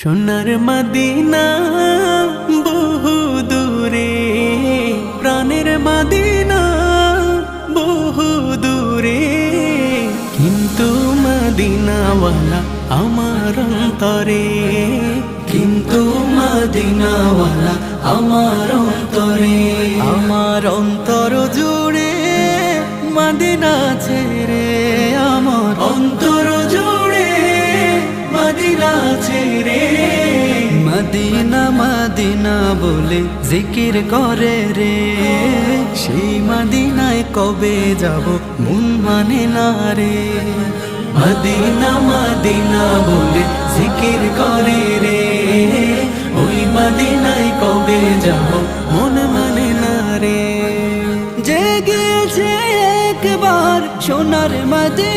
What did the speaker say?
সোনার মদিনা বহু দূরে, প্রাণের মদিনা বহু দূরে, কিন্তু মদিনাওয়ালা আমার অন্তরে, কিন্তু মদিনাওয়ালা আমার অন্তরে। আমার অন্তর জুড়ে মদিনা ছেড়ে, আমার অন্তর জুড়ে মদিনা ছেড়ে। মদিনা মদিনা বলে জিকির করে রে, সেই মদিনায় কবে যাব মন মানে না রে। মদিনা মদিনা বলে জিকির করে রে, ওই মদিনায় কবে যাব মন মানে না রে। যে গিয়েছে একবার সোনার মদিনা